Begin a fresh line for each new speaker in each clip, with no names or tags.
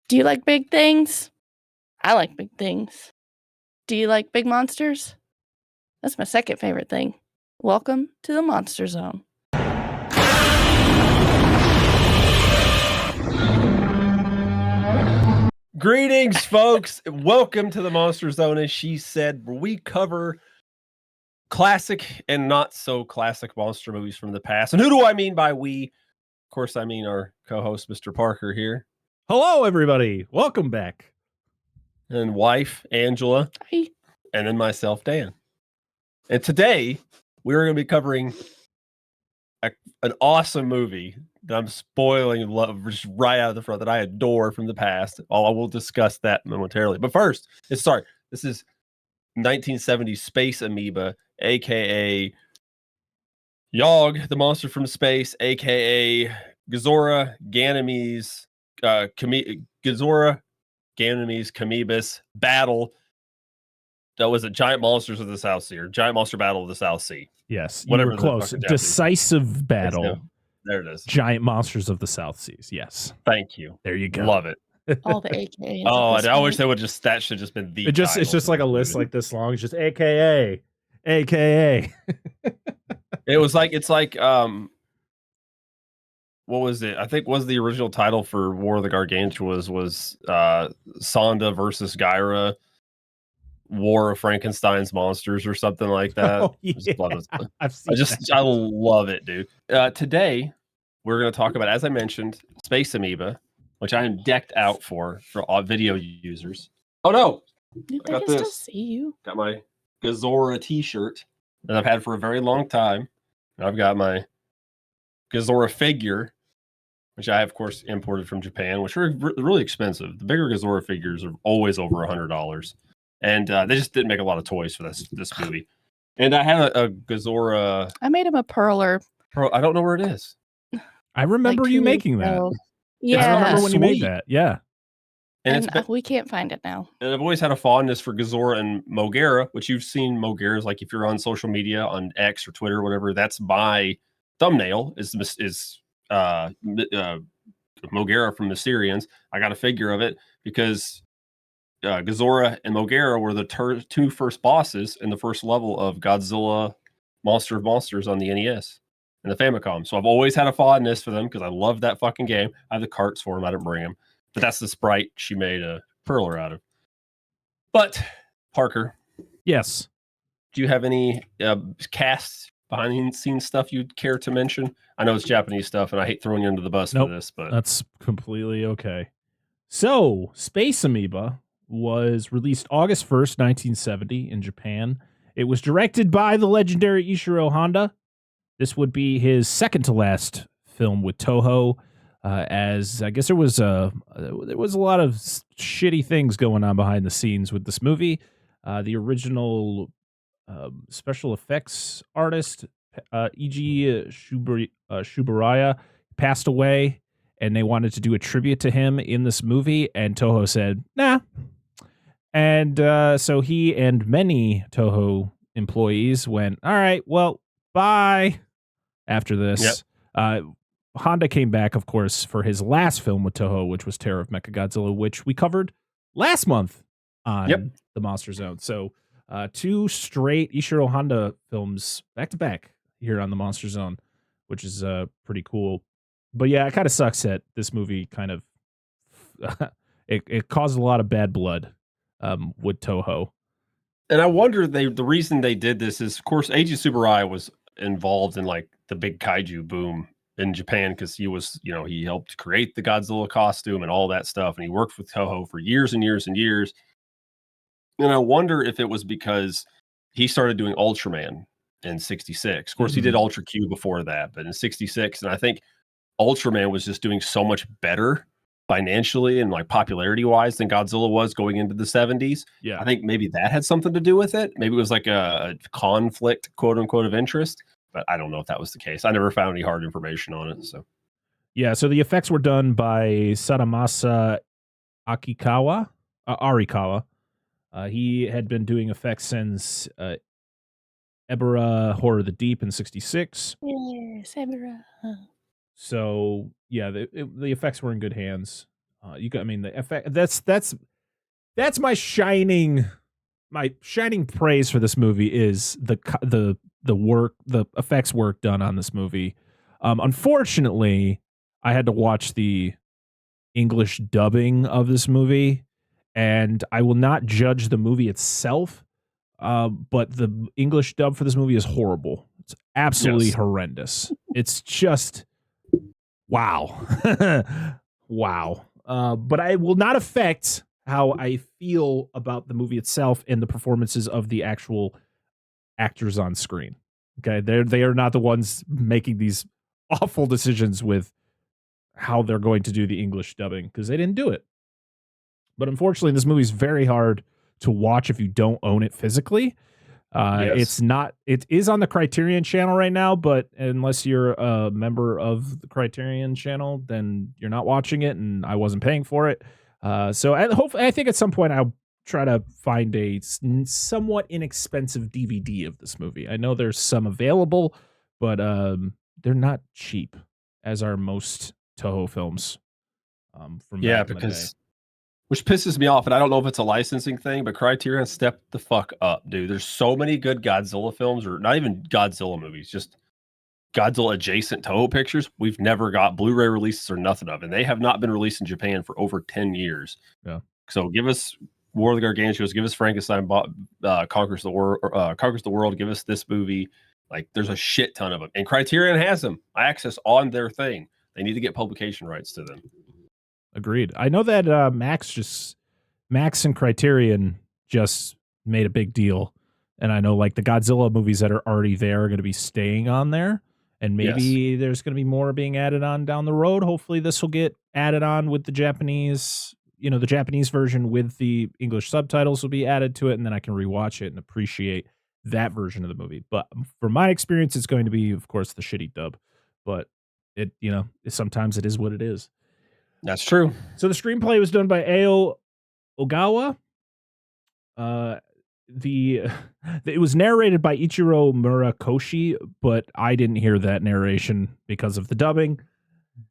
Do you like big things? I like big things. Do you like big monsters? That's my second favorite thing. Welcome to the Monster Zone.
Greetings, folks. Welcome to the Monster Zone. As she said, where we cover classic and not so classic monster movies from the past. And who do I mean by we? Of course, I mean our co-host, Mr. Parker here.
Hello, everybody. Welcome back.
And wife, Angela.
Hi.
And then myself, Dan. And today, we're going to be covering an awesome movie that I'm spoiling and love just right out of the front that I adore from the past. I will discuss that momentarily. But first, this is 1970 Space Amoeba, aka Yog, the monster from space, aka Gazora, Ganymedes, Gazora, Ganymedes, Kamoebas battle. That was a Giant Monsters of the South Sea, or Giant Monster Battle of the South Sea.
Yes,
whatever.
You were close. Decisive battle.
There it is.
Giant Monsters of the South Seas. Yes.
Thank you.
There you go.
Love it.
All the AKAs.
Oh, I wish they would that should just been the.
It's just like a list like this long. It's just AKA.
It's like what was it? I think was the original title for War of the Gargantuas was Sonda versus Gyra, War of Frankenstein's Monsters or something like that.
Oh, yeah.
I love it, dude. Today we're going to talk about, as I mentioned, Space Amoeba, which I am decked out for all video users. Oh no!
I got this. Still see you.
Got my Gazora t-shirt that I've had for a very long time. And I've got my Gazora figure, which I, of course, imported from Japan, which are really expensive. The bigger Gazora figures are always over $100. And they just didn't make a lot of toys for this movie. And I had a Gazora.
I made him a perler.
I don't know where it is.
I remember you making that.
Yeah.
I remember when you made that. Yeah.
And we can't find it now.
And I've always had a fondness for Gazora and Mogera, which you've seen Mogera's, like if you're on social media, on X or Twitter or whatever, that's my thumbnail is Mogera from Mysterians. I got a figure of it because Gazora and Mogera were the two first bosses in the first level of Godzilla Monster of Monsters on the NES and the Famicom. So I've always had a fondness for them because I love that fucking game. I have the carts for them. I didn't bring them. But that's the sprite she made a perler out of. But, Parker.
Yes.
Do you have any cast behind-the-scenes stuff you'd care to mention? I know it's Japanese stuff, and I hate throwing you under the bus for this, but
that's completely okay. So, Space Amoeba was released August 1st, 1970 in Japan. It was directed by the legendary Ishiro Honda. This would be his second to last film with Toho, as I guess there was a lot of shitty things going on behind the scenes with this movie. The original special effects artist, E.G. Shuburaya, passed away, and they wanted to do a tribute to him in this movie, and Toho said, nah. And so he and many Toho employees went, all right, well, bye, after this. Yep. Honda came back, of course, for his last film with Toho, which was Terror of Mechagodzilla, which we covered last month on the Monster Zone. So 2 straight Ishiro Honda films back to back here on the Monster Zone, which is pretty cool. But yeah, it kind of sucks that this movie kind of it caused a lot of bad blood with Toho.
And I wonder the reason they did this is, of course, Eiji Tsuburaya was involved in like the big kaiju boom in Japan because he helped create the Godzilla costume and all that stuff, and he worked with Toho for years and years and years. And I wonder if it was because he started doing Ultraman in '66. Of course, he did Ultra Q before that, but in '66, and I think Ultraman was just doing so much better financially and like popularity wise than Godzilla was going into the 70s.
Yeah,
I think maybe that had something to do with it. Maybe it was like a conflict, quote unquote, of interest. But I don't know if that was the case. I never found any hard information on it. So,
yeah. So the effects were done by Sadamasa Arikawa. He had been doing effects since Ebera Horror of the Deep in '66.
Yes, Ebera.
So yeah, the effects were in good hands. I mean, the effect. That's my shining praise for this movie is the work, the effects work done on this movie. Unfortunately, I had to watch the English dubbing of this movie, and I will not judge the movie itself, but the English dub for this movie is horrible. It's absolutely horrendous. It's just wow. Wow. But I will not affect how I feel about the movie itself and the performances of the actual actors on screen. Okay, they are not the ones making these awful decisions with how they're going to do the English dubbing, because they didn't do it. But unfortunately, this movie is very hard to watch if you don't own it physically. It's not. It is on the Criterion channel right now, but unless you're a member of the Criterion channel, then you're not watching it, and I wasn't paying for it. So I think at some point I'll try to find a somewhat inexpensive DVD of this movie. I know there's some available, but they're not cheap, as are most Toho films. From back in the day.
Which pisses me off, and I don't know if it's a licensing thing, but Criterion stepped the fuck up, dude. There's so many good Godzilla films, or not even Godzilla movies, just Godzilla adjacent Toho pictures. We've never got Blu-ray releases or nothing of, and they have not been released in Japan for over 10 years.
Yeah.
So give us War of the Gargantuas, give us Frankenstein conquers the world, give us this movie. Like, there's a shit ton of them, and Criterion has them access on their thing. They need to get publication rights to them.
Agreed. I know that Max and Criterion just made a big deal, and I know like the Godzilla movies that are already there are going to be staying on there, and maybe there's going to be more being added on down the road. Hopefully, this will get added on with the Japanese. The Japanese version with the English subtitles will be added to it, and then I can rewatch it and appreciate that version of the movie. But from my experience, it's going to be, of course, the shitty dub. But it, sometimes it is what it is.
That's true.
So the screenplay was done by Ao Ogawa. It was narrated by Ichiro Murakoshi, but I didn't hear that narration because of the dubbing.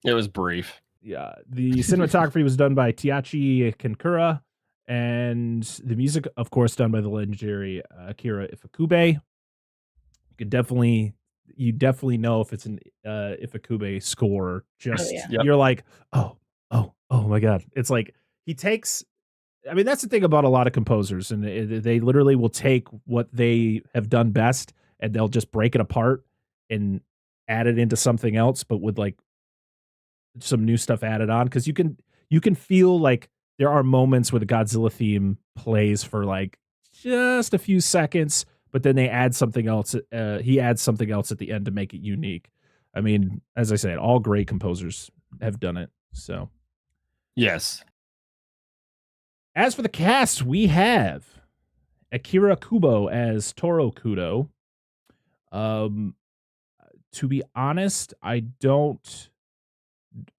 It was brief.
Yeah. The cinematography was done by Taichi Kankura, and the music, of course, done by the legendary Akira Ifukube. You definitely know if it's an Ifukube score. Just You're like, oh my God. It's like he takes, I mean, that's the thing about a lot of composers, and they literally will take what they have done best and they'll just break it apart and add it into something else, but with like some new stuff added on. Cause you can feel like there are moments where the Godzilla theme plays for like just a few seconds, but then they add something else. He adds something else at the end to make it unique. I mean, as I said, all great composers have done it. So,
yes.
As for the cast, we have Akira Kubo as Toro Kudo. To be honest,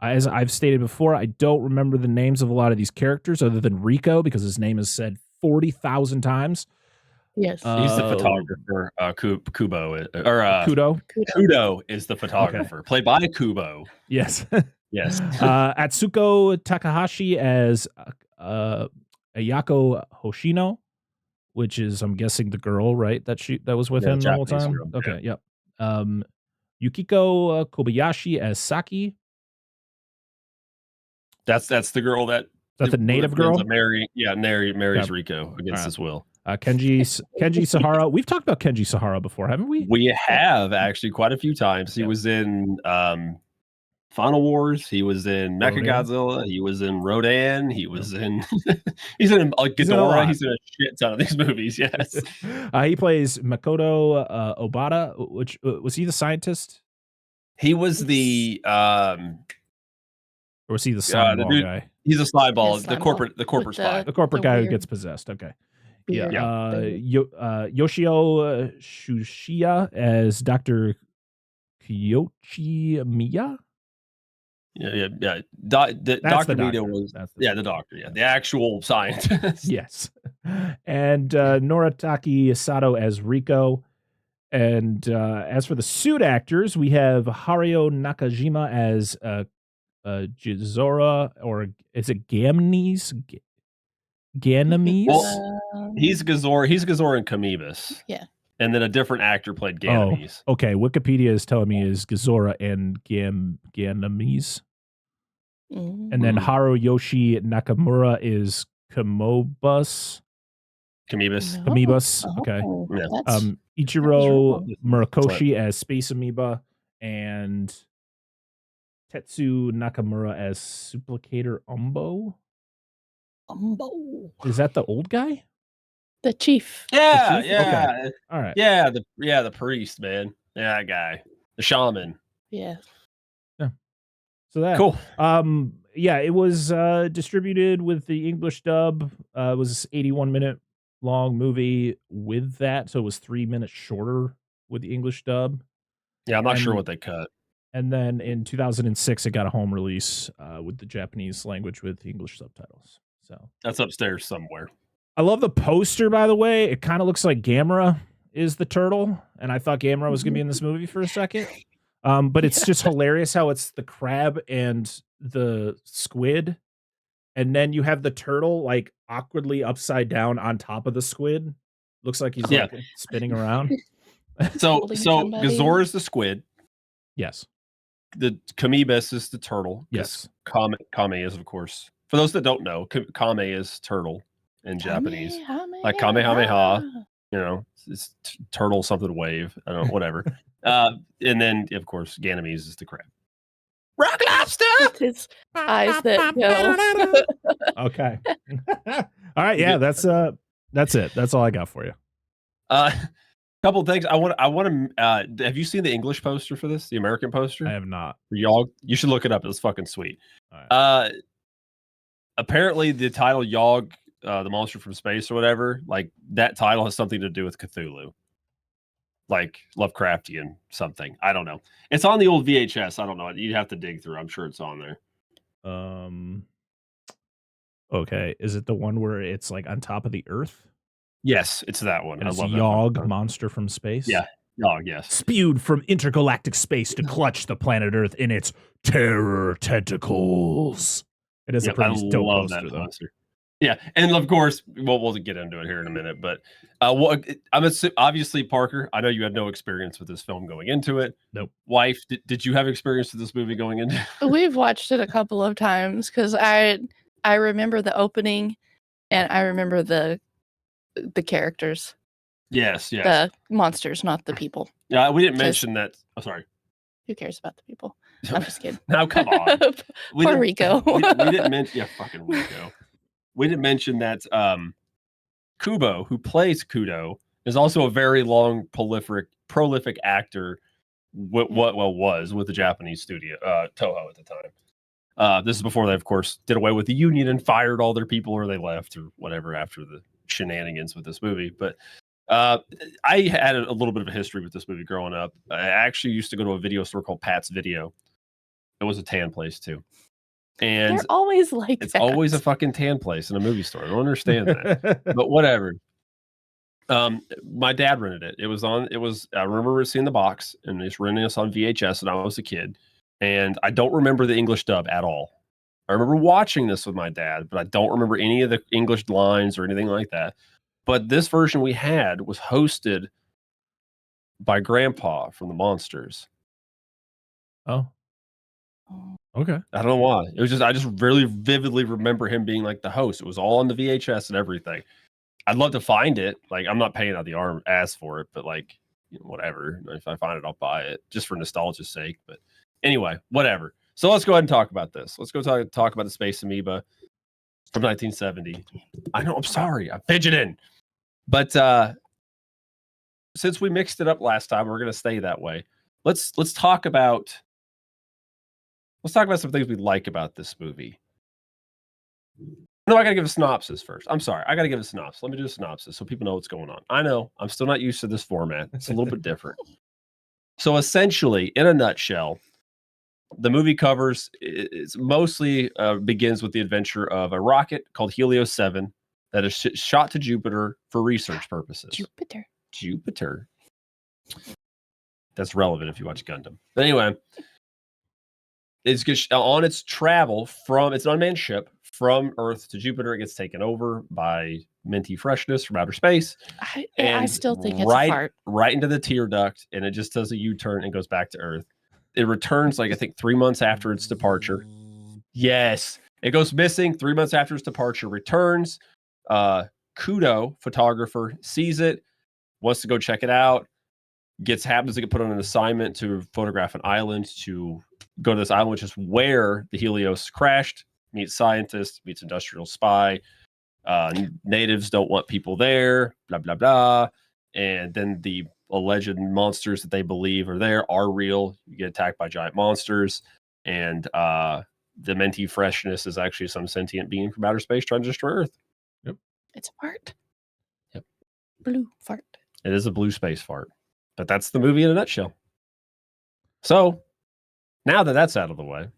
as I've stated before, I don't remember the names of a lot of these characters other than Rico, because his name is said 40,000 times.
Yes.
He's the photographer. Kubo
Kudo.
Kudo is the photographer, played by Kubo.
Yes.
Yes.
Atsuko Takahashi as Ayako Hoshino, which is, I'm guessing, the girl, right? That was with him the whole time.
Girl,
okay. Yep. Yukiko Kobayashi as Saki.
That's the girl that.
That's the native girl.
Marries Rico against his will.
Kenji Sahara. We've talked about Kenji Sahara before, haven't we?
We have, actually, quite a few times. He was in Final Wars. He was in Mechagodzilla. He was in Rodan. He was in. He's in Ghidorah. He's in a shit ton of these movies. Yes.
He plays Makoto Obata. Which was he the scientist?
He was the.
Or was he the slime ball guy?
He's a slime ball. The corporate spy.
The corporate guy who gets possessed. Okay. Yeah. Yoshio Shushiya as Dr. Kyochi Miya.
Yeah. Dr. Miya was the doctor. Yeah, the actual scientist.
Yes. And Noritaki Sato as Rico. And as for the suit actors, we have Haruo Nakajima as Gizora, or is it Gamnes? Ganymes?
Well, he's Gazora and Kamibus.
Yeah.
And then a different actor played
Oh,
Ganymes.
okay. Wikipedia is telling me is Gizora and Ganymes. And then Haruyoshi Nakamura is Kamobus.
Kamibus.
Okay.
Yeah.
Ichiro Murakoshi as SpaceAmoeba, and Tetsu Nakamura as Supplicator Umbo. Is that the old guy?
The chief.
Yeah,
The chief?
yeah.
Okay. All right.
Yeah, the priest, man. Yeah, that guy. The shaman.
Yeah.
So that
Cool.
Yeah, it was distributed with the English dub. It was 81-minute long movie with that, so it was 3 minutes shorter with the English dub.
Yeah, I'm not sure what they cut.
And then in 2006, it got a home release with the Japanese language with English subtitles. So
that's upstairs somewhere.
I love the poster, by the way. It kind of looks like Gamera is the turtle, and I thought Gamera was going to be in this movie for a second. But it's just hilarious how it's the crab and the squid, and then you have the turtle like awkwardly upside down on top of the squid. Looks like he's like spinning around.
So Gazor is the squid.
Yes.
The Kamibus is the turtle.
Yes.
Kame is, of course. For those that don't know, Kame is turtle in Japanese. Like Kamehameha. You know, it's turtle something wave. I don't know, whatever. And then, of course, Ganymes is the crab. Rock lobster!
With his eyes that go.
Okay. All right. Yeah, that's it. That's all I got for you.
Couple of things. I want to. Have you seen the English poster for this? The American poster?
I have not.
Yog. You should look it up. It's fucking sweet.
Right.
Apparently, the title Yog, the monster from space or whatever, like that title has something to do with Cthulhu, like Lovecraftian something. I don't know. It's on the old VHS. I don't know. You'd have to dig through. I'm sure it's on there.
Okay. Is it the one where it's like on top of the earth?
Yes, it's that one.
And it's Yog, monster from space.
Yeah, Yog. Yes,
spewed from intergalactic space to clutch the planet Earth in its terror tentacles. It is a pretty dope poster, though.
Yeah, and of course, we'll get into it here in a minute. But obviously, Parker, I know you had no experience with this film going into it.
Nope.
Wife, did you have experience with this movie going into it?
We've watched it a couple of times because I remember the opening, and I remember the characters.
Yes.
The monsters, not the people.
Yeah, we didn't mention that. Oh, sorry.
Who cares about the people? I'm just kidding.
Now, come on.
Poor Rico.
we didn't mention. Yeah, fucking Rico. We didn't mention that Kubo, who plays Kudo, is also a very long, prolific actor. Was with the Japanese studio Toho at the time. This is before they, of course, did away with the union and fired all their people, or they left, or whatever after the shenanigans with this movie. But I had a little bit of a history with this movie growing up. I actually used to go to a video store called Pat's Video. It was a tan place too. And
they're always like
it's always a fucking tan place in a movie store. I don't understand that. But whatever. My dad rented it. I remember seeing the box and just renting us on VHS when I was a kid. And I don't remember the English dub at all. I remember watching this with my dad, but I don't remember any of the English lines or anything like that. But this version we had was hosted by Grandpa from the Monsters.
Oh. Okay.
I don't know why. It was I just really vividly remember him being like the host. It was all on the VHS and everything. I'd love to find it. Like, I'm not paying out the ass for it, but like, whatever. If I find it, I'll buy it just for nostalgia's sake. But anyway, whatever. So let's go ahead and talk about this. Let's go talk about the Space Amoeba from 1970. I know, I'm sorry. I'm fidgeting. But since we mixed it up last time, we're going to stay that way. Let's talk about some things we like about this movie. No, I got to give a synopsis first. I'm sorry. I got to give a synopsis. Let me do a synopsis so people know what's going on. I know I'm still not used to this format. It's a little bit different. So essentially, in a nutshell, the movie it's mostly begins with the adventure of a rocket called Helios 7 that is shot to Jupiter for research purposes. Jupiter. That's relevant if you watch Gundam. But anyway, it's on its travel from it's an unmanned ship from Earth to Jupiter. It gets taken over by minty freshness from outer space.
I still think it's a fart.
Right into the tear duct, and it just does a U-turn and goes back to Earth. It returns like I think 3 months after its departure. Yes, it goes missing 3 months after its departure. Returns. Kudo, photographer, sees it, wants to go check it out. Happens to get put on an assignment to photograph an island, to go to this island, which is where the Helios crashed. Meets scientists, meets industrial spy. Natives don't want people there, blah, blah, blah. And then the alleged monsters that they believe are there are real. You get attacked by giant monsters. And the minty freshness is actually some sentient being from outer space trying to destroy Earth.
Yep.
It's a fart.
Yep.
Blue fart.
It is a blue space fart. But that's the movie in a nutshell. So, now that that's out of the way, I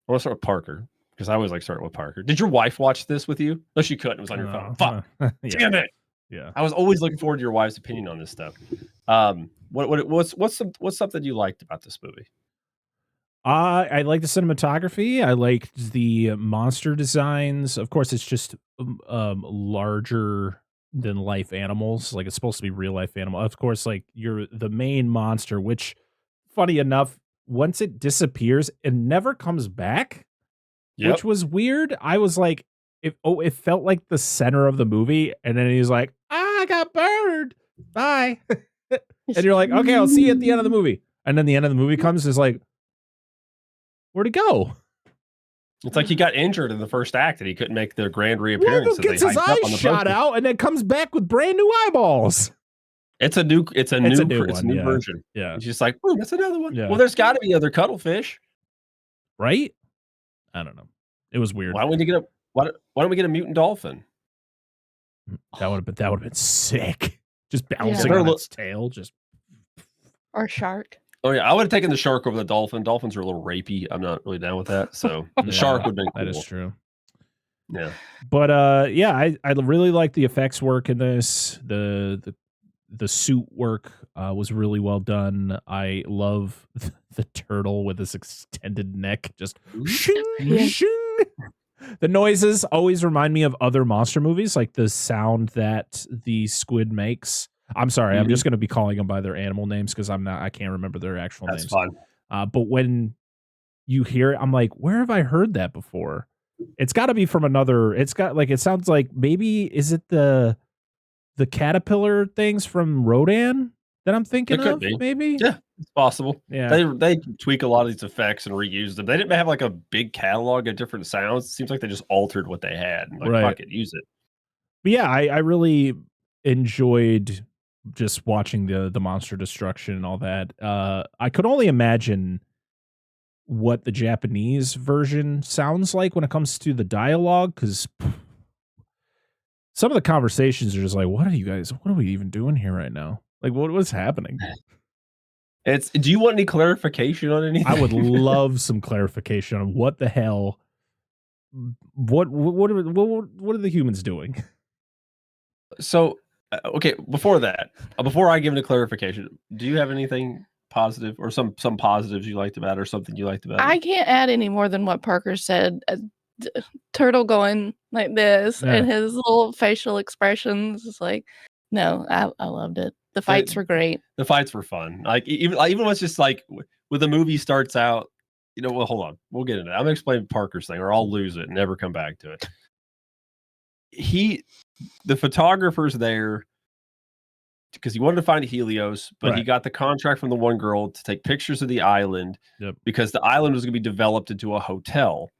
want to start with Parker, because I always like starting with Parker. Did your wife watch this with you? No, she couldn't. It was on your phone. Fuck.
Yeah.
Damn it.
Yeah.
I was always looking forward to your wife's opinion on this stuff. What's something you liked about this movie?
I like the cinematography. I liked the monster designs. Of course, it's just larger than life animals. Like, it's supposed to be real life animal. Of course, like, you're the main monster, which, funny enough, once it disappears, it never comes back, which was weird. I was like, it felt like the center of the movie, and then he's like, I got burned. Bye. And you're like, okay, I'll see you at the end of the movie. And then the end of the movie comes, is like, where'd it go?
It's like he got injured in the first act and he couldn't make the grand reappearance.
Gets his eyes shot out and then comes back with brand new eyeballs.
It's a new
one,
version.
Yeah.
It's just like, oh, that's another one.
Yeah.
Well, there's got to be other cuttlefish,
right? I don't know. It was weird.
Why don't we get a mutant dolphin?
That would have been sick. Just bouncing on its tail, just
or shark.
Oh yeah, I would have taken the shark over the dolphin. Dolphins are a little rapey. I'm not really down with that. So the shark would have been cool.
That is true.
Yeah.
But I really like the effects work in this. The suit work was really well done. I love the turtle with this extended neck, just shing, shing. The noises always remind me of other monster movies, like the sound that the squid makes. I'm sorry, I'm just going to be calling them by their animal names because I can't remember their actual names.
That's fine.
But when you hear it, I'm like, where have I heard that before? It's got to be from another. It sounds like maybe, is it the caterpillar things from Rodan that I'm thinking of? Maybe.
Yeah, it's possible.
Yeah,
they tweak a lot of these effects and reuse them. They didn't have like a big catalog of different sounds. It seems like they just altered what they had. Like, fuck it, use it.
But yeah, I really enjoyed just watching the monster destruction and all that. I could only imagine what the Japanese version sounds like when it comes to the dialogue, because some of the conversations are just like, what are we even doing here right now? Like, what's happening?
Do you want any clarification on anything?
I would love some clarification on what the hell, what are the humans doing?
So, okay, before I give it a clarification, do you have anything positive or some positives you liked about it, or something you liked about it?
I can't add any more than what Parker said. Turtle going like this and his little facial expressions is like, no, I loved it. The fights were great.
The fights were fun. Like even when it's just like when the movie starts out, well, hold on, we'll get into that. I'm gonna explain Parker's thing, or I'll lose it and never come back to it. The photographer's there because he wanted to find a Helios, but he got the contract from the one girl to take pictures of the island because the island was going to be developed into a hotel.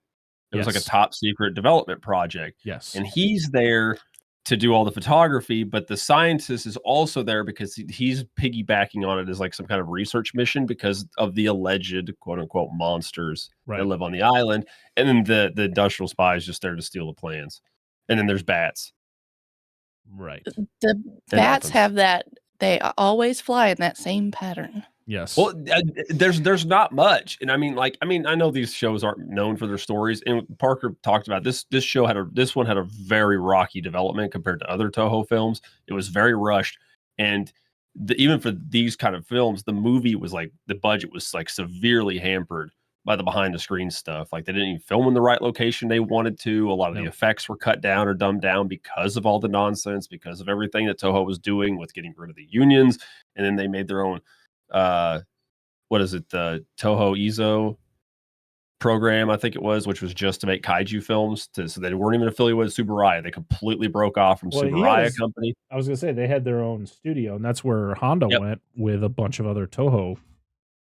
It was like a top secret development project.
Yes.
And he's there to do all the photography, but the scientist is also there because he's piggybacking on it as like some kind of research mission because of the alleged quote unquote monsters that live on the island. And then the industrial spy is just there to steal the plans. And then there's bats.
Right.
The bats have that. They always fly in that same pattern.
Yes.
Well, there's not much, and I know these shows aren't known for their stories. And Parker talked about this. This one had a very rocky development compared to other Toho films. It was very rushed, and even for these kind of films, the movie was like the budget was like severely hampered by the behind the scenes stuff. Like they didn't even film in the right location they wanted to. A lot of the effects were cut down or dumbed down because of all the nonsense, because of everything that Toho was doing with getting rid of the unions. And then they made their own, what is it? The Toho Izo program, I think it was, which was just to make kaiju films. So they weren't even affiliated with Tsuburaya. They completely broke off from Tsuburaya Company.
I was gonna say they had their own studio, and that's where Honda went with a bunch of other Toho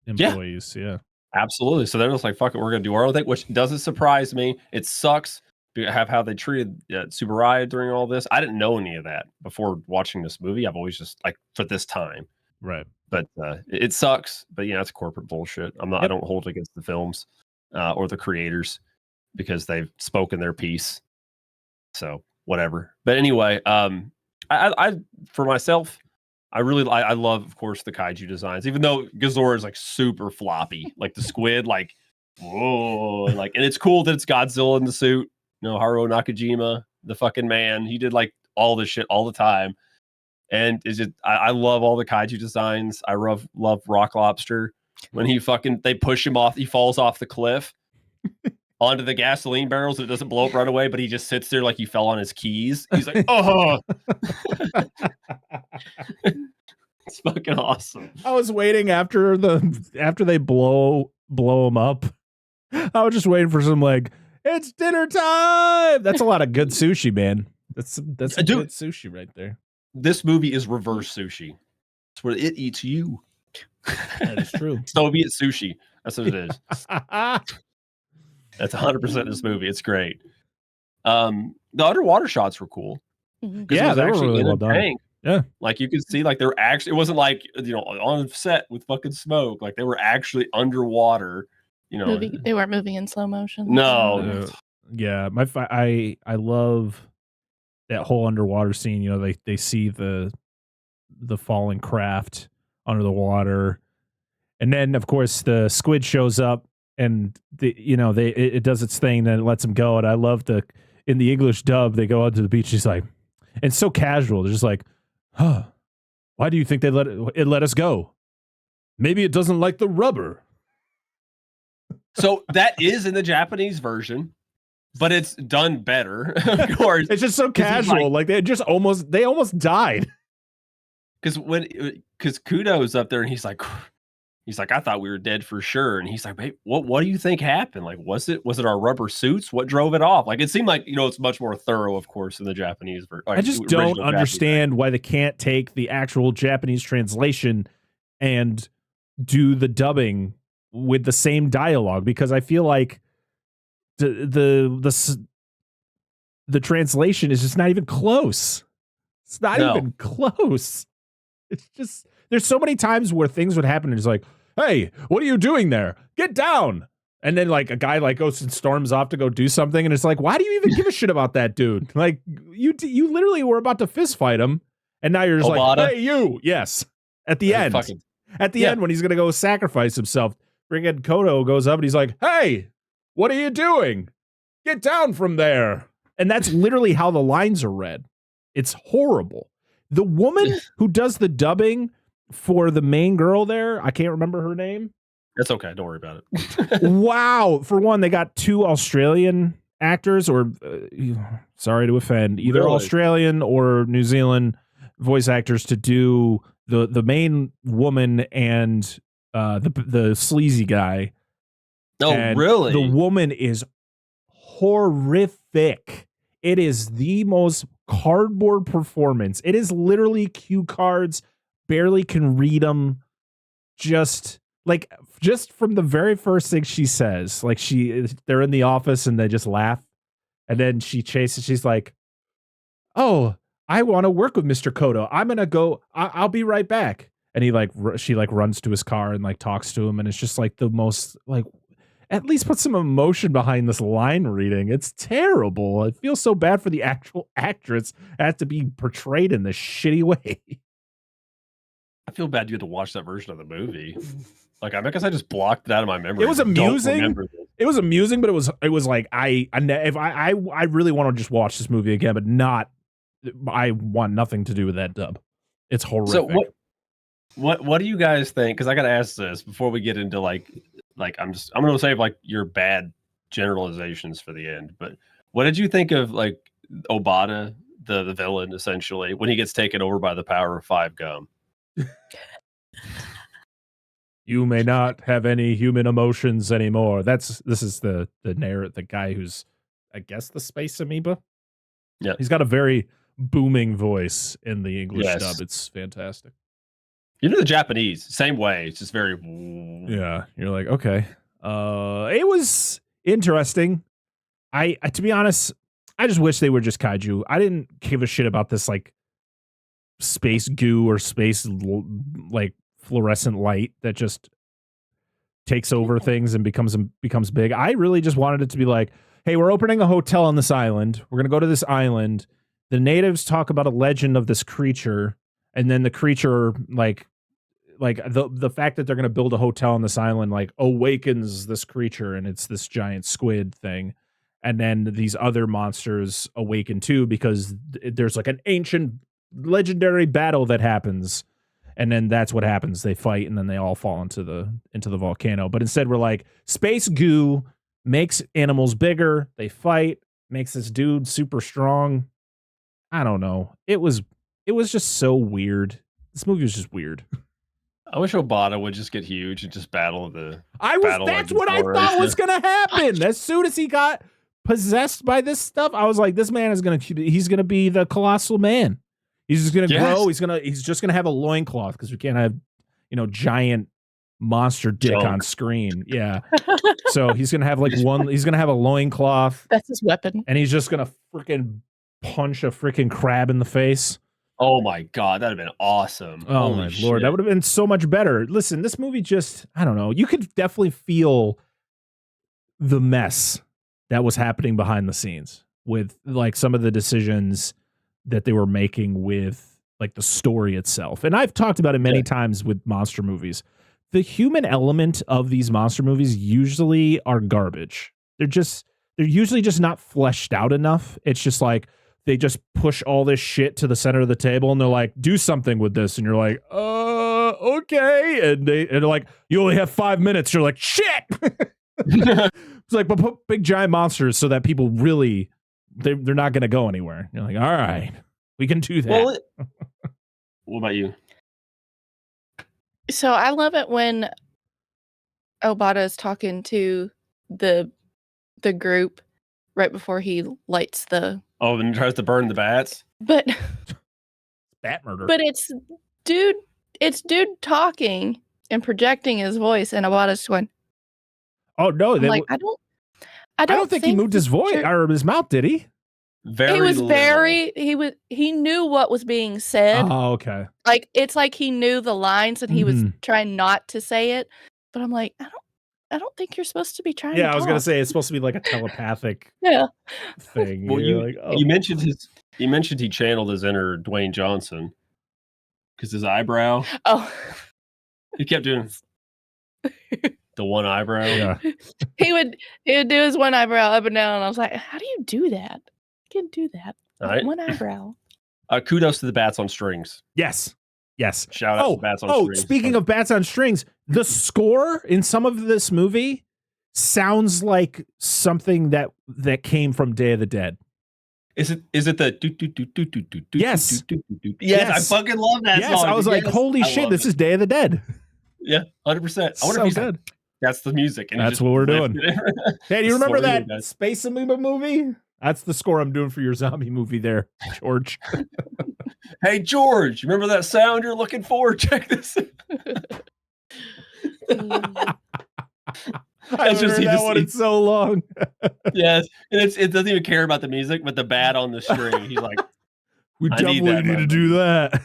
employees. Yeah,
absolutely. So they're just like, fuck it, we're gonna do our own thing, which doesn't surprise me. It sucks to have how they treated Tsuburaya during all this. I didn't know any of that before watching this movie. I've always just like for this time,
right?
But it sucks. But it's corporate bullshit. I don't hold it against the films. Or the creators, because they've spoken their piece. So whatever. But anyway, I for myself, I love, of course, the kaiju designs. Even though Gazora is like super floppy, like the squid, like whoa, like, and it's cool that it's Godzilla in the suit. Haruo Nakajima, the fucking man. He did like all this shit all the time, and it's just I love all the kaiju designs. I love Rock Lobster. When they push him off, he falls off the cliff onto the gasoline barrels. It doesn't blow up right away, but he just sits there like he fell on his keys. He's like, oh, it's fucking awesome.
I was waiting after they blow him up. I was just waiting for some like, it's dinner time. That's a lot of good sushi, man. That's good sushi right there.
This movie is reverse sushi. It's where it eats you.
That is true.
Soviet sushi. That's what it is. That's 100% this movie. It's great. The underwater shots were cool.
Yeah, they were really well done.
Tank.
Yeah,
like you could see, like they were actually. It wasn't like on set with fucking smoke. Like they were actually underwater.
They weren't moving in slow motion.
No.
Yeah, I love that whole underwater scene. They see the falling craft under the water, and then of course the squid shows up, and it does its thing, and it lets him go. And I love in the English dub, they go out to the beach. He's like, and it's so casual. They're just like, huh? Why do you think they let us go? Maybe it doesn't like the rubber.
So that is in the Japanese version, but it's done better. Of course,
it's just so casual. Like they almost died.
Because Kudo's up there and he's like, I thought we were dead for sure. And he's like, hey, what do you think happened? Like, was it our rubber suits? What drove it off? Like, it seemed like, it's much more thorough, of course, in the Japanese version.
I just don't understand why they can't take the actual Japanese translation and do the dubbing with the same dialogue, because I feel like the translation is just not even close. It's not even close. It's just, there's so many times where things would happen and it's like, hey, what are you doing there? Get down. And then like a guy like goes and storms off to go do something. And it's like, why do you even give a shit about that dude? Like you literally were about to fist fight him. And now you're just like, hey, you. Yes. At the end. At the end, when he's going to go sacrifice himself, friggin' Kodo goes up and he's like, hey, what are you doing? Get down from there. And that's literally how the lines are read. It's horrible. The woman who does the dubbing for the main girl there, I can't remember her name.
That's okay. Don't worry about it.
Wow. For one, they got 2 Australian actors, or sorry to offend, either really? Australian or New Zealand voice actors to do the main woman and the sleazy guy.
Oh, and really?
The woman is horrific. It is the most cardboard performance. It is literally cue cards, barely can read them. Just from the very first thing she says, like they're in the office and they just laugh, and then she chases. She's like, "Oh, I want to work with Mr. Kodo. I'm gonna go. I'll be right back." And she runs to his car and like talks to him, and it's just like the most like. At least put some emotion behind this line reading. It's terrible. I feel so bad for the actual actress had to be portrayed in this shitty way.
I feel bad you had to watch that version of the movie. Like, I guess I just blocked it out of my memory.
It was amusing. It was amusing, but it was like I really want to just watch this movie again, but not. I want nothing to do with that dub. It's horrific.
So what do you guys think? Because I got to ask this before we get into like like I'm gonna save like your bad generalizations for the end. But what did you think of like Obata, the villain, essentially, when he gets taken over by the power of 5 gum?
You may not have any human emotions anymore. This is the guy who's, I guess, the space amoeba.
Yeah,
he's got a very booming voice in the English
Yes.
dub. It's fantastic.
Even the Japanese, same way. It's just very.
Yeah, you're like, okay. It was interesting. I to be honest, I just wish they were just kaiju. I didn't give a shit about this like space goo or space like fluorescent light that just takes over things and becomes big. I really just wanted it to be like, hey, we're opening a hotel on this island. We're gonna go to this island. The natives talk about a legend of this creature, and then the creature like the fact that they're gonna build a hotel on this island like awakens this creature, and it's this giant squid thing. And then these other monsters awaken too because there's like an ancient legendary battle that happens. And then that's what happens. They fight and then they all fall into the volcano. But instead we're like, space goo makes animals bigger. They fight, makes this dude super strong. I don't know. It was just so weird. This movie was just weird.
I wish Obata would just get huge and just battle the.
That's what I thought was gonna happen. As soon as he got possessed by this stuff, I was like, this man is he's gonna be the colossal man. He's just gonna grow. He's just gonna have a loincloth because we can't have, giant monster dick on screen. Yeah. So he's gonna have he's gonna have a loincloth.
That's his weapon.
And he's just gonna freaking punch a freaking crab in the face.
Oh my God, that'd have been awesome.
Oh my Lord, that would have been so much better. Listen, this movie just, I don't know. You could definitely feel the mess that was happening behind the scenes with like some of the decisions that they were making with like the story itself. And I've talked about it many times with monster movies. The human element of these monster movies usually are garbage. They're usually just not fleshed out enough. It's just like they just push all this shit to the center of the table and they're like, do something with this. And you're like, okay. And they're like, you only have 5 minutes. You're like, shit. It's like, but put big giant monsters so that people really, they're not going to go anywhere. You're like, all right, we can do that.
Well, what about you?
So I love it when Obata is talking to the group right before he lights the.
Oh, and tries to burn the bats.
But
bat murder.
But it's dude talking and projecting his voice, and Obata's going.
Oh no!
I don't
think he moved his voice or his mouth, did he?
He knew what was being said.
Oh, okay.
Like it's like he knew the lines and he was trying not to say it. But I'm like, I don't think you're supposed to be trying to
I was gonna say it's supposed to be like a telepathic thing.
Well, you mentioned he channeled his inner Dwayne Johnson because his eyebrow.
Oh,
he kept doing the one eyebrow.
Yeah, he would do his one eyebrow up and down, and I was like, how do you do that? You can't do that.
Right.
One eyebrow.
Kudos to the bats on strings.
Yes.
Shout out to bats on strings.
Speaking of bats on strings, the score in some of this movie sounds like something that came from Day of the Dead.
Is it the
Yes.
Yes, I fucking love that song.
I was like, holy shit, this is Day of the Dead.
Yeah, 100%. I wonder if he's that's the music. And
that's what we're doing. Hey, do you remember that SpaceAmoeba movie? That's the score I'm doing for your zombie movie there, George.
Hey, George, you remember that sound you're looking for? Check this out.
I haven't heard that one in so long.
Yes, and it doesn't even care about the music, but the bat on the string. He's like,
we definitely need to do that.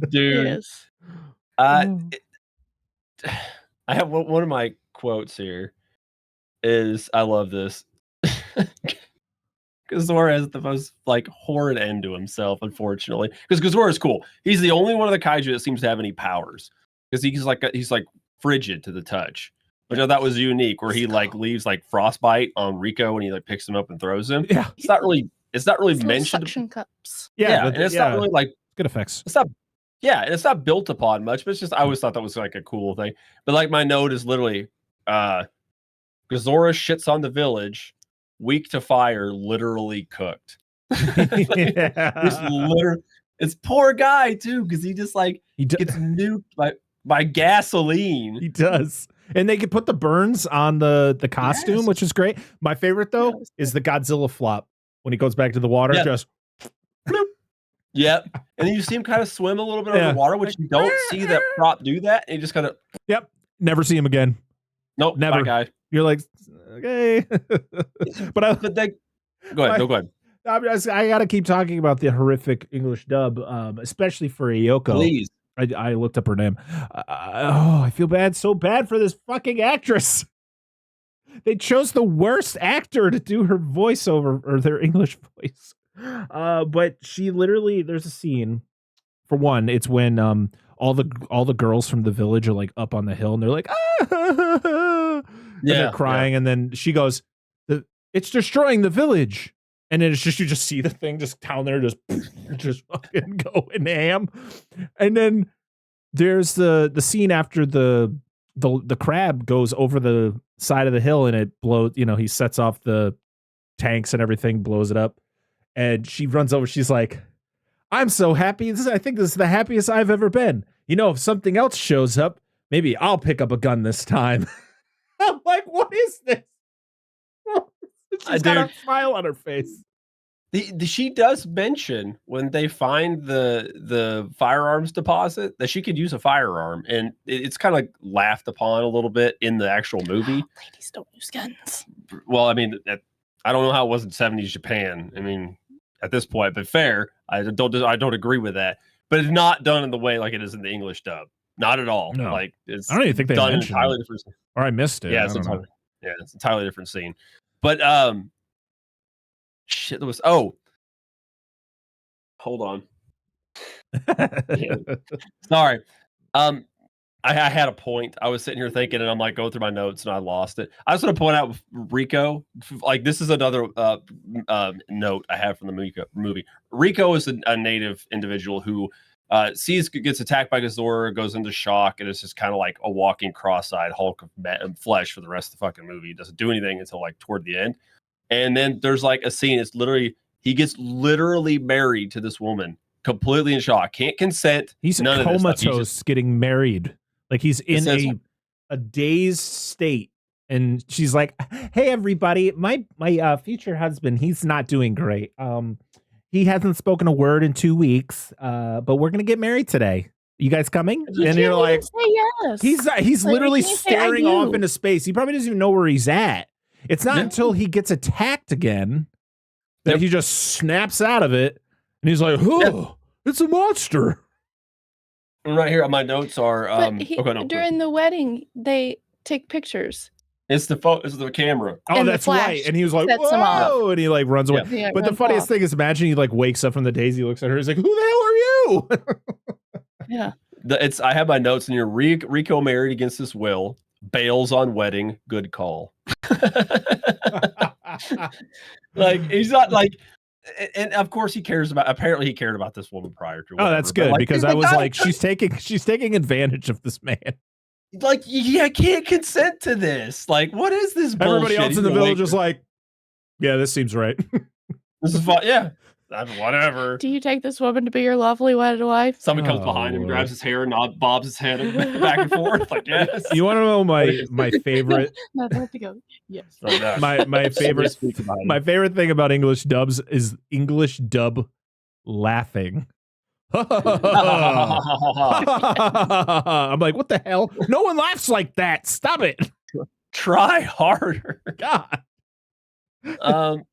Dude.
Yes.
I have one of my quotes here is, I love this. Gazora has the most like horrid end to himself, unfortunately. Because Gazora is cool. He's the only one of the kaiju that seems to have any powers. Because he's like frigid to the touch. Which I thought was unique, where he like leaves like frostbite on Rico when he like picks him up and throws him.
Yeah.
It's not really mentioned.
Suction cups.
Yeah, and it's not really like
good effects.
It's not built upon much, but it's just I always thought that was like a cool thing. But like my note is literally Godzilla shits on the village, weak to fire, literally cooked. It's poor guy too, because he just like gets nuked by gasoline.
He does. And they could put the burns on the costume, which is great. My favorite though is the Godzilla flop when he goes back to the water. Just
yep. And then you see him kind of swim a little bit underwater, which you don't see that prop do that. And he just kind of
never see him again.
Nope,
never.
Guy.
You're like, okay. but
they go ahead. Go ahead.
I gotta keep talking about the horrific English dub, especially for Ayoko.
Please.
I looked up her name. I feel so bad for this fucking actress. They chose the worst actor to do her voiceover or their English voice. But she literally, there's a scene. For one, it's when all the girls from the village are like up on the hill and they're like, and they're crying, and then she goes, "It's destroying the village." And then it's just, you just see the thing just down there, just fucking going ham. And then there's the scene after the crab goes over the side of the hill and it blows, he sets off the tanks and everything, blows it up. And she runs over. She's like, "I'm so happy. I think this is the happiest I've ever been. If something else shows up, maybe I'll pick up a gun this time." I'm like, what is this? She's got a smile on her face.
She does mention when they find the firearms deposit that she could use a firearm, and it's kind of like laughed upon a little bit in the actual movie.
Ladies don't use guns.
Well, I mean, I don't know how it was in 70s Japan. I mean, at this point, but fair. I don't agree with that. But it's not done in the way like it is in the English dub. Not at all.
No.
Like it's
I don't even think they
done
mentioned
entirely
it.
different.
Or I missed it.
Yeah, it's an entirely different scene. But shit, there was hold on. Sorry. I had a point. I was sitting here thinking, and I'm like going through my notes, and I lost it. I just want to point out Rico. Like, this is another note I have from the movie. Rico is a native individual who gets attacked by Godzilla, goes into shock, and it's just kind of like a walking cross-eyed hulk of flesh for the rest of the fucking movie. He doesn't do anything until like toward the end. And then there's like a scene. It's literally he gets married to this woman, completely in shock, can't consent.
He's comatose, getting married. Like he's in a dazed state, and she's like, "Hey, everybody, my future husband, he's not doing great. He hasn't spoken a word in 2 weeks, but we're gonna get married today. You guys coming?" And you're like,
say yes.
He's literally staring off into space. He probably doesn't even know where he's at. It's not until he gets attacked again that he just snaps out of it, and he's like, "Oh, it's a monster."
And right here on my notes are
during the wedding they take pictures.
It's the camera.
Oh, that's right. And he was like, "Whoa!" And he like runs away.
Yeah,
but the funniest thing is, imagine he like wakes up from the daze. He looks at her. He's like, "Who the hell are you?"
Yeah.
I have my notes in here. Rico married against his will. Bails on wedding. Good call. Like he's not like. And of course he cares about. Apparently he cared about this woman prior to.
Whatever, that's good, because I was like, she's taking advantage of this man.
Like, I can't consent to this. Like, what is this bullshit?
Everybody else in the village is like, yeah, this seems right.
This is fun. Yeah, whatever.
Do you take this woman to be your lawfully wedded wife?
Someone comes behind him, grabs his hair, and bobs his head back and forth. Like, yes.
You want to know my favorite?
No, I have to go. Yes.
My favorite thing about English dubs is English dub laughing. I'm like, what the hell? No one laughs like that. Stop it.
Try harder.
God.
I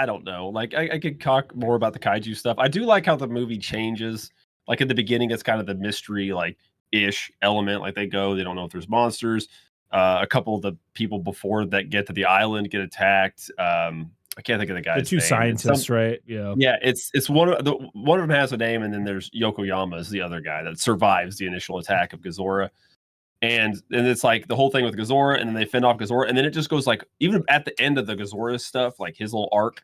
don't know. Like, I could talk more about the kaiju stuff. I do like how the movie changes. Like, in the beginning, it's kind of the mystery, like, ish element. Like, they don't know if there's monsters. A couple of the people before that get to the island get attacked. I can't think of the guy's name.
The two scientists, right? Yeah.
Yeah, it's one of them has a name, and then there's Yokoyama is the other guy that survives the initial attack of Godzilla. And it's like the whole thing with Godzilla, and then they fend off Godzilla, and then it just goes like, even at the end of the Godzilla stuff, like his little arc,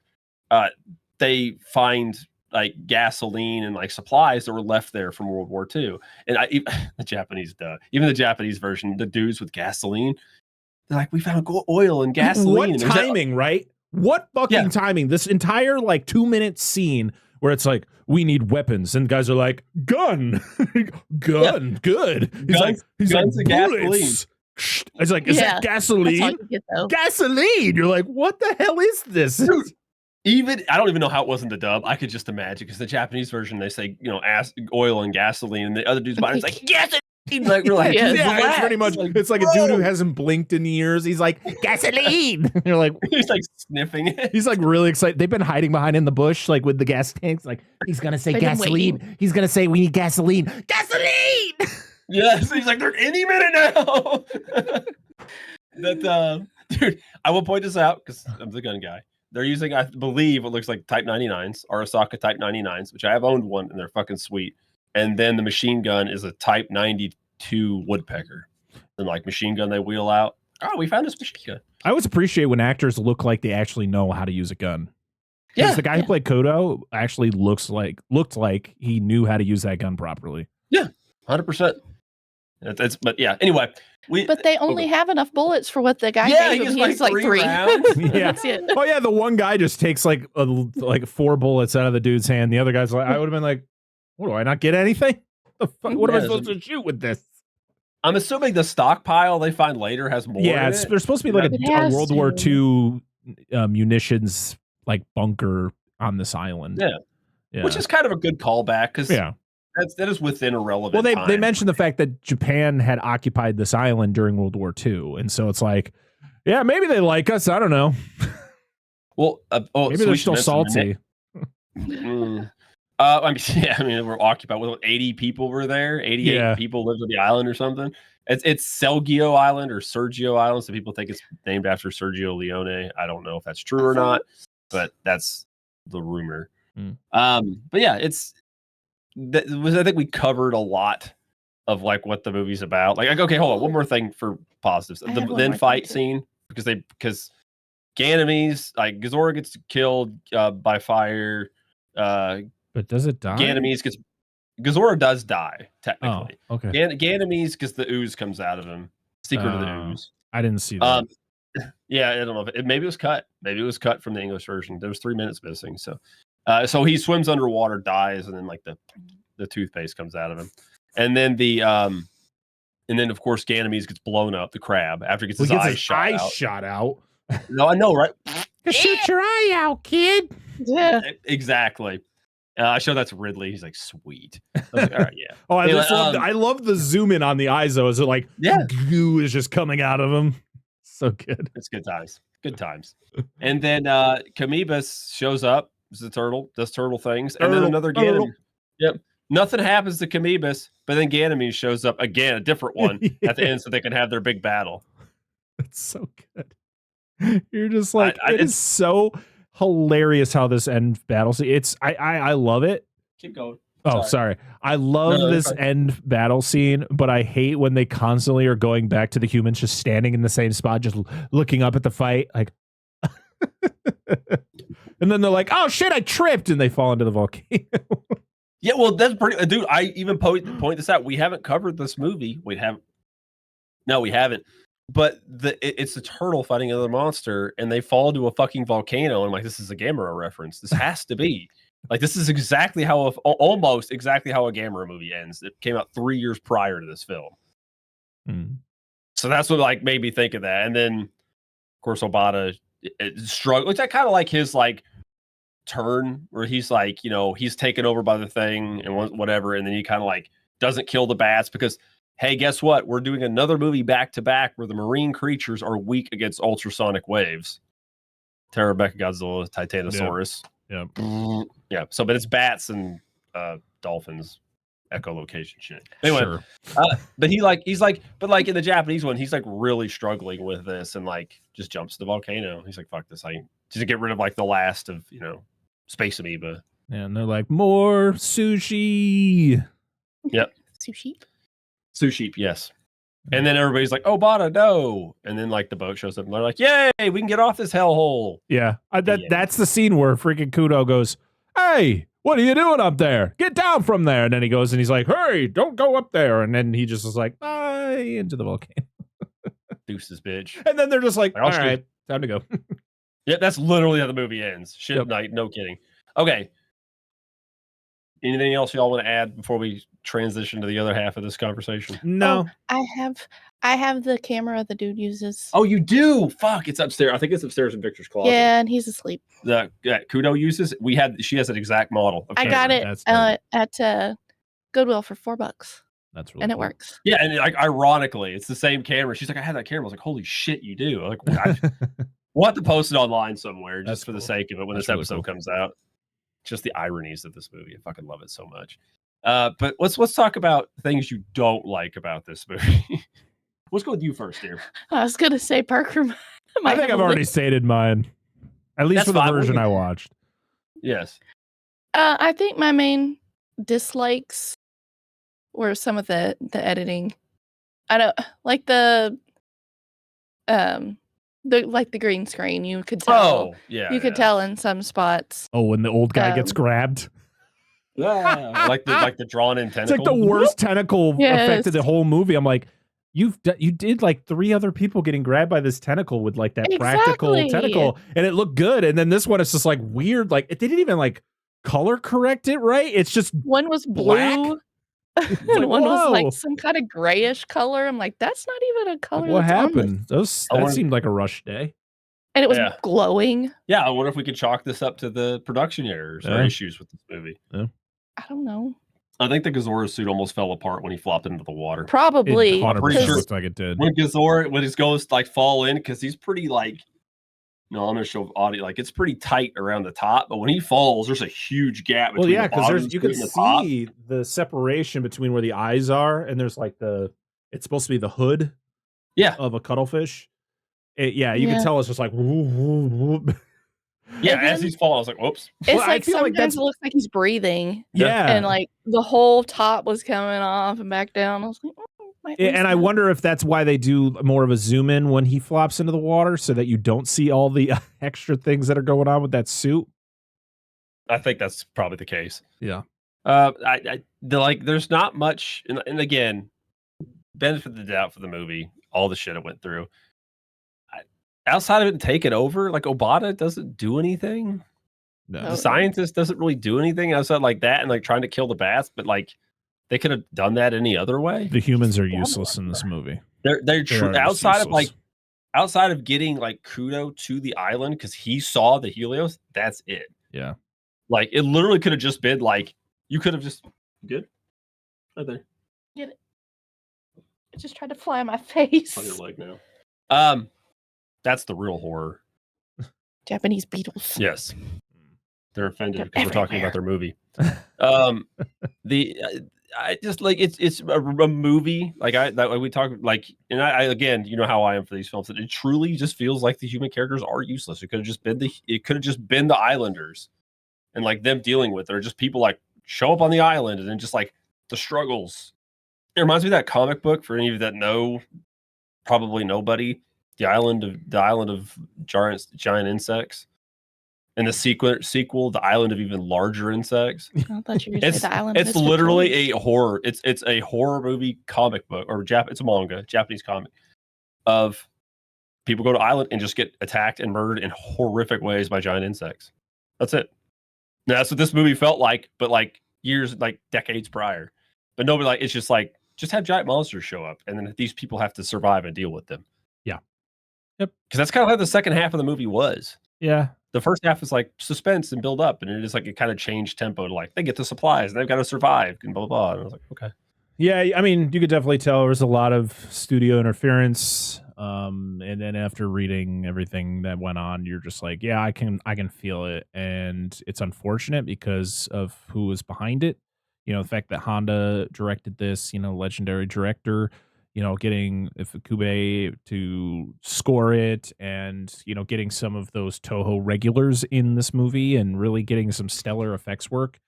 they find like gasoline and like supplies that were left there from World War II. And the Japanese, even the Japanese version, the dudes with gasoline, they're like, we found oil and gasoline.
What timing, right? What fucking timing? This entire like 2-minute scene where it's like, we need weapons, and guys are like, gun, gun, good. He's like gasoline. It's like, is that gasoline? Gasoline. You're like, what the hell is this?
Dude, I don't even know how it was in the dub. I could just imagine, because the Japanese version, they say, oil and gasoline, and the other dude's behind is like, gasoline. Like, we're like,
it's pretty much, it's like a dude who hasn't blinked in years. He's like, gasoline. You're like,
he's like sniffing it.
He's like really excited. They've been hiding behind in the bush, like with the gas tanks. Like, he's gonna say gasoline. He's gonna say, we need gasoline. Gasoline.
Yes, he's like, they're any minute now. Dude, I will point this out because I'm the gun guy. They're using, I believe, what looks like Type 99s, Arasaka Type 99s, which I have owned one, and they're fucking sweet. And then the machine gun is a Type 92 woodpecker. And like machine gun they wheel out. Oh, we found this machine gun.
I always appreciate when actors look like they actually know how to use a gun. Yeah, the guy who played Kodo actually looked like he knew how to use that gun properly.
Yeah, 100%. But yeah, anyway.
But they only have enough bullets for what the guy gave him. He's like 3 rounds.
That's it. Oh yeah, the one guy just takes like 4 bullets out of the dude's hand. The other guy's like, I would have been like, what, do I not get anything? What am I supposed to shoot with this?
I'm assuming the stockpile they find later has more. Yeah,
there's supposed to be like a World War II munitions like bunker on this island.
Yeah, which is kind of a good callback because that is within a relevant.
Well, they mentioned the fact that Japan had occupied this island during World War II, and so it's like, yeah, maybe they like us. I don't know.
Well,
maybe they're still salty.
I mean, we're occupied. 80 people were there. 88 people lived on the island or something. It's Sergio Island or Sergio Island. So people think it's named after Sergio Leone. I don't know if that's true or not, but that's the rumor. But yeah, I think we covered a lot of like what the movie's about. Like, okay, hold on. One more thing for positives. The then fight scene, because Ganymede, like Godzilla gets killed by fire.
But does it die?
Godzilla does die, technically.
Oh, okay.
Ganymede, because the ooze comes out of him. Secret of the ooze.
I didn't see that.
Yeah, I don't know. Maybe it was cut. Maybe it was cut from the English version. There was 3 minutes missing. So he swims underwater, dies, and then like the toothpaste comes out of him. And then of course Ganymede gets blown up, the crab, after he gets his eyes shot out. No, I know, right?
Shoot your eye out, kid.
Yeah.
Exactly. I show that's Ridley. He's like, sweet. I was like, all right, yeah.
Oh, I love the zoom in on the eyes though. Is it like goo is just coming out of them? So good.
It's good times. Good times. And then Kamoebas shows up. It's the turtle. Does turtle things. And then another Ganymede. Yep. Nothing happens to Kamoebas, but then Ganymede shows up again, a different one at the end, so they can have their big battle.
It's so good. You're just like, it is so hilarious how this end battle. I love it.
Keep going.
Oh, sorry. I love this end battle scene, but I hate when they constantly are going back to the humans just standing in the same spot, just looking up at the fight, like. And then they're like, "Oh shit, I tripped," and they fall into the volcano.
Yeah, well, that's pretty. Dude, I even point this out. We haven't covered this movie. We haven't. But it's a turtle fighting another monster, and they fall into a fucking volcano. And I'm like, this is a Gamera reference. This has to be. Like, this is exactly almost exactly how a Gamera movie ends. It came out 3 years prior to this film. So that's what like made me think of that. And then, of course, Obata struggle. Which I kind of like his like turn where he's like, he's taken over by the thing and whatever, and then he kind of like doesn't kill the bats because, hey, guess what? We're doing another movie back to back where the marine creatures are weak against ultrasonic waves. Terrorbeca Godzilla, Titanosaurus. Yeah. So, but it's bats and dolphins, echolocation shit. Anyway,
sure.
But he's like, in the Japanese one, he's like really struggling with this and like just jumps the volcano. He's like, fuck this. Just to get rid of like the last of, SpaceAmoeba.
Yeah, and they're like, more sushi.
Yep. Sushi, yes. And then everybody's like, "Oh, Bada, no!" And then like the boat shows up, and they're like, "Yay, we can get off this hellhole!"
Yeah, that's the scene where freaking Kudo goes, "Hey, what are you doing up there? Get down from there. And then he goes and he's like, hey, don't go up there. And then he just was like, bye, into the volcano.
Deuces, bitch.
And then they're just like, all
shoot.
right, time to go.
Yeah, that's literally how the movie ends. Shit
Yep.
night, no kidding. Okay. Anything else y'all want to add before we transition to the other half of this conversation?
No.
Oh, I have the camera the dude uses.
Oh, you do? Fuck, it's upstairs. I think it's upstairs in Victor's closet.
Yeah, and he's asleep.
The Kudo uses. She has an exact model.
I got it at Goodwill for $4.
That's really
and it
cool.
works.
Yeah, and like ironically, it's the same camera. She's like, I had that camera. I was like, holy shit, you do. I'm like, we'll have to post it online somewhere just for the sake of it when this episode comes out. Just the ironies of this movie. I fucking love it so much. But let's talk about things you don't like about this movie. Let's go with you first here.
I was gonna say Parker.
I think I've already stated mine. At least for the version I watched.
Yes.
I think my main dislikes were some of the editing. I don't like the green screen. You could tell.
Oh, yeah.
You could tell in some spots.
Oh, when the old guy gets grabbed.
Yeah, like the drawn in tentacle.
It's like the worst tentacle effect of the whole movie. I'm like, you did like 3 other people getting grabbed by this tentacle with like that practical tentacle, and it looked good. And then this one, it's just like weird. Like it didn't even like color correct it right. It's just
one was blue. And one was like some kind of grayish color. I'm like, that's not even a color.
Like, what happened? That seemed like a rush day.
And it was glowing.
Yeah, I wonder if we could chalk this up to the production errors or issues with this movie.
Yeah.
I don't know.
I think the Gazora suit almost fell apart when he flopped into the water.
Probably.
I'm pretty sure looks like it did.
When his ghost like fall in, because he's pretty like, no, I'm gonna show audio. Like it's pretty tight around the top, but when he falls, there's a huge gap between the bottom
because you can see the separation between where the eyes are, and there's like it's supposed to be the hood, of a cuttlefish. You can tell it's just like whoop, whoop, whoop.
Yeah, as he's falling, I was like, whoops.
It's like sometimes it looks like he's breathing. Yeah. And like the whole top was coming off and back down. I was like,
and I wonder if that's why they do more of a zoom in when he flops into the water so that you don't see all the extra things that are going on with that suit.
I think that's probably the case.
Yeah.
There's not much, and again, benefit of the doubt for the movie, all the shit it went through. Outside of it taking over, like Obata doesn't do anything.
No.
The scientist doesn't really do anything outside like that and like trying to kill the bats, but like they could have done that any other way.
The humans are useless in this movie.
They're outside of getting like Kudo to the island because he saw the Helios. That's it.
Yeah.
Like it literally could have just been like you could have just good right there.
Get it. I just tried to fly on my face.
On your leg now. That's the real horror.
Japanese beetles.
Yes. They're offended because we're talking about their movie. I just like it's a movie like we talk like, and I again, you know how I am for these films, that it truly just feels like the human characters are useless. It could have just been the islanders and like them dealing with it, or just people like show up on the island and then just like the struggles. It reminds me of that comic book for any of you that know, probably nobody. The island of giant insects, and the sequel, the island of even larger insects.
I thought you were going to say the island.
It's literally a horror. It's a horror movie comic book, or it's a manga, Japanese comic, of people go to island and just get attacked and murdered in horrific ways by giant insects. That's it. Now, that's what this movie felt like, but like decades prior. But nobody it's just have giant monsters show up, and then these people have to survive and deal with them.
Yeah. Yep.
Because that's kind of how the second half of the movie was.
Yeah.
The first half is like suspense and build up, and it is like it kind of changed tempo to like they get the supplies and they've got to survive and blah blah blah. And I was like, okay.
Yeah, I mean, you could definitely tell there was a lot of studio interference. And then after reading everything that went on, you're just like, yeah, I can feel it, and it's unfortunate because of who was behind it. You know, the fact that Honda directed this, legendary director. Getting Ifukube to score it, and, getting some of those Toho regulars in this movie and really getting some stellar effects work.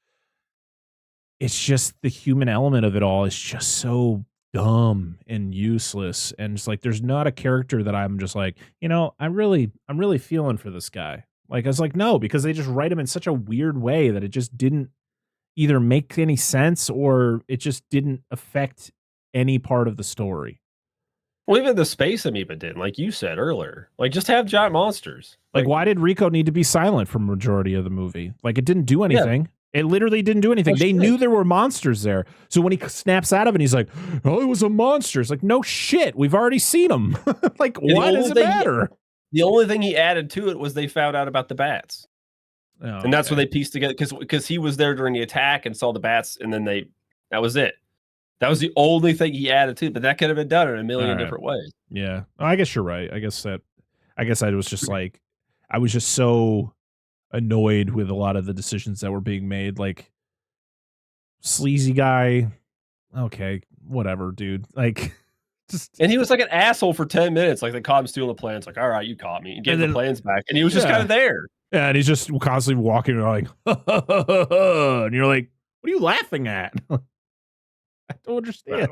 It's just the human element of it all is just so dumb and useless. And it's like, there's not a character that I'm just like, I'm really feeling for this guy. Like, I was like, no, because they just write him in such a weird way that it just didn't either make any sense or it just didn't affect any part of the story.
Well, even the space amoeba didn't, like you said earlier. Like, just have giant monsters.
Like, why did Rico need to be silent for majority of the movie? Like, it didn't do anything. Yeah. It literally didn't do anything. They knew there were monsters there. So when he snaps out of it, he's like, oh, it was a monster. It's like, no shit. We've already seen them. Like, why does it matter?
The only thing he added to it was they found out about the bats. Oh, and that's what they pieced together, because he was there during the attack and saw the bats, and then that was it. That was the only thing he added to, but that could have been done in a million different ways.
Yeah, I guess you're right. I guess I was just like, I was just so annoyed with a lot of the decisions that were being made. Like, sleazy guy, okay, whatever, dude. Like,
and he was like an asshole for 10 minutes. Like, they caught him stealing the plans. Like, all right, you caught me. And gave the plans back, and he was just kind of there.
Yeah, and he's just constantly walking around like, and you're like, what are you laughing at? I don't understand.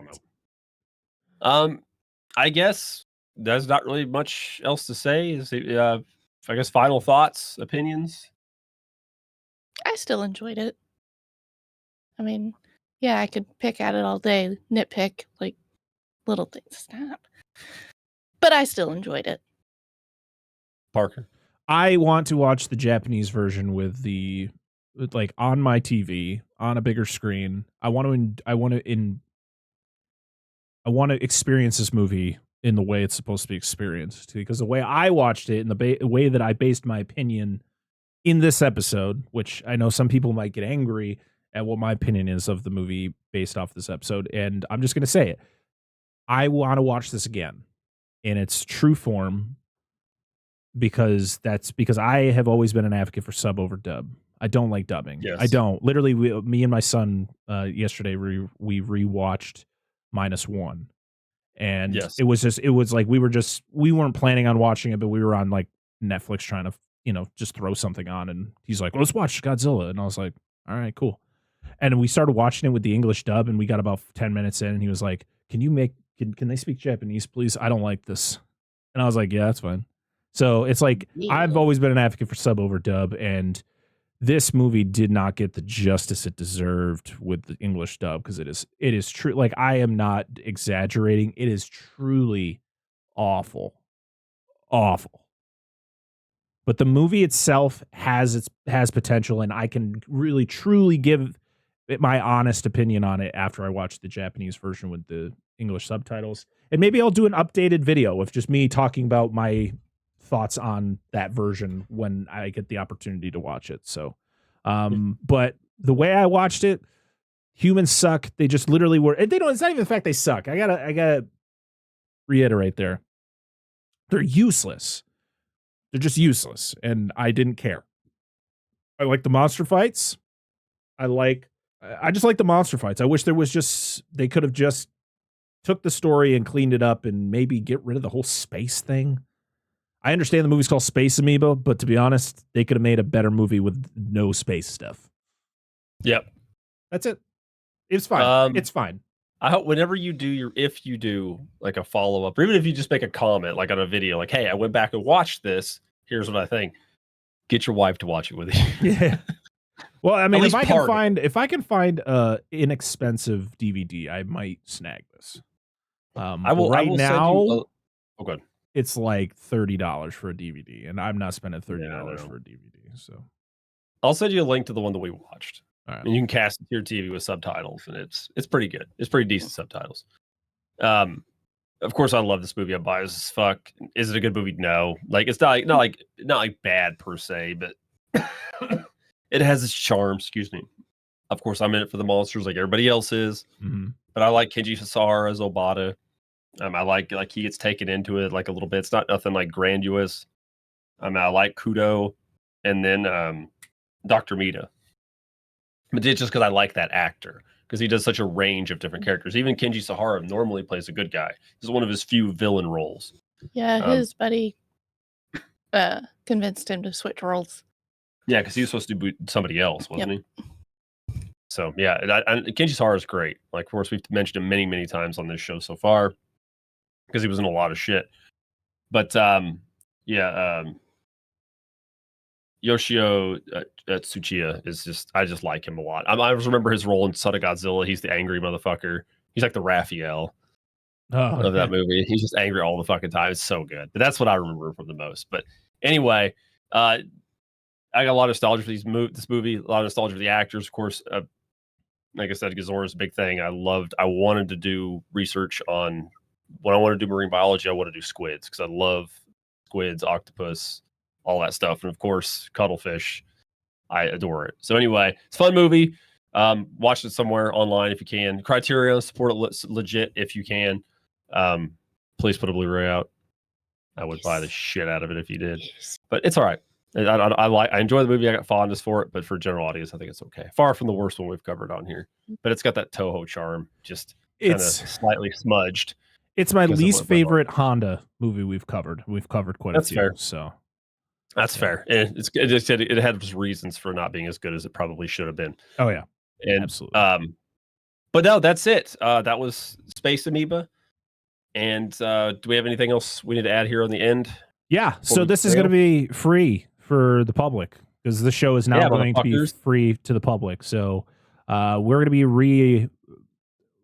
I don't know. I guess there's not really much else to say. I guess final thoughts, opinions.
I still enjoyed it. I mean, yeah, I could pick at it all day, nitpick like little things. Snap. But I still enjoyed it.
Parker, I want to watch the Japanese version with like on my TV on a bigger screen. I want to experience this movie in the way it's supposed to be experienced, because the way I watched it and the way that I based my opinion in this episode, which I know some people might get angry at what my opinion is of the movie based off this episode, and I'm just going to say it. I want to watch this again in its true form, because I have always been an advocate for sub over dub. I don't like dubbing. Yes. I don't. Literally, me and my son yesterday we rewatched -1, and it was like we weren't planning on watching it, but we were on like Netflix trying to just throw something on, and he's like, let's watch Godzilla, and I was like, all right, cool. And we started watching it with the English dub, and we got about 10 minutes in, and he was like, can they speak Japanese, please? I don't like this. And I was like, yeah, that's fine. So it's like, I've always been an advocate for sub over dub, and this movie did not get the justice it deserved with the English dub, because it is true. Like, I am not exaggerating. It is truly awful. But the movie itself has potential, and I can really truly give it my honest opinion on it after I watch the Japanese version with the English subtitles. And maybe I'll do an updated video of just me talking about my thoughts on that version when I get the opportunity to watch it. So, but the way I watched it, humans suck. They just literally were. They don't. It's not even the fact they suck. I gotta reiterate there. They're useless. They're just useless, and I didn't care. I like the monster fights. I just like the monster fights. I wish they could have just took the story and cleaned it up and maybe get rid of the whole space thing. I understand the movie's called Space Amoeba, but to be honest, they could have made a better movie with no space stuff.
Yep.
That's it. It's fine. It's fine.
I hope whenever you do if you do like a follow-up, or even if you just make a comment like on a video, like, hey, I went back and watched this, here's what I think. Get your wife to watch it with you.
Yeah. Well, I mean, if I can find inexpensive DVD, I might snag this. I will now.
Good.
It's like $30 for a DVD, and I'm not spending $30 for a DVD. So
I'll send you a link to the one that we watched.
All right.
And you can cast it to your TV with subtitles, and it's pretty good. It's pretty decent subtitles. Of course, I love this movie. I'm biased as fuck. Is it a good movie? No. Like, it's not like bad per se, but it has its charm. Excuse me. Of course, I'm in it for the monsters like everybody else is.
Mm-hmm.
But I like Kenji Sasahara as Obata. I like he gets taken into it like a little bit. It's not nothing like grandiose. I like Kudo, and then Dr. Mita. But it's just because I like that actor, because he does such a range of different characters. Even Kenji Sasahara normally plays a good guy. This is one of his few villain roles.
Yeah, his buddy convinced him to switch roles.
Yeah, because he was supposed to be somebody else, wasn't he? So yeah, Kenji Sasahara is great. Like, of course, we've mentioned him many, many times on this show so far, because he was in a lot of shit. But Yoshio Tsuchiya is just, I just like him a lot. I just remember his role in Son of Godzilla. He's the angry motherfucker. He's like the Raphael of that movie. He's just angry all the fucking time. It's so good. But that's what I remember from the most. But anyway, I got a lot of nostalgia for this movie. A lot of nostalgia for the actors, of course. Like I said, Gazora's a big thing. I wanted to do research on, when I want to do marine biology, I want to do squids because I love squids, octopus, all that stuff. And of course, cuttlefish. I adore it. So anyway, it's a fun movie. Watch it somewhere online if you can. Criterion, support it legit if you can. Please put a Blu-ray out. I would buy the shit out of it if you did. But it's all right. I enjoy the movie. I got fondness for it, but for general audience, I think it's okay. Far from the worst one we've covered on here, but it's got that Toho charm, just kind of slightly smudged.
It's my least favorite Honda movie we've covered. We've covered quite a few. Fair. So
that's fair. And it had reasons for not being as good as it probably should have been.
Oh yeah,
and
absolutely.
But no, that's it. That was SpaceAmoeba. And do we have anything else we need to add here on the end?
Yeah. So this is going to be free for the public because the show is now going to be free to the public. So we're going to be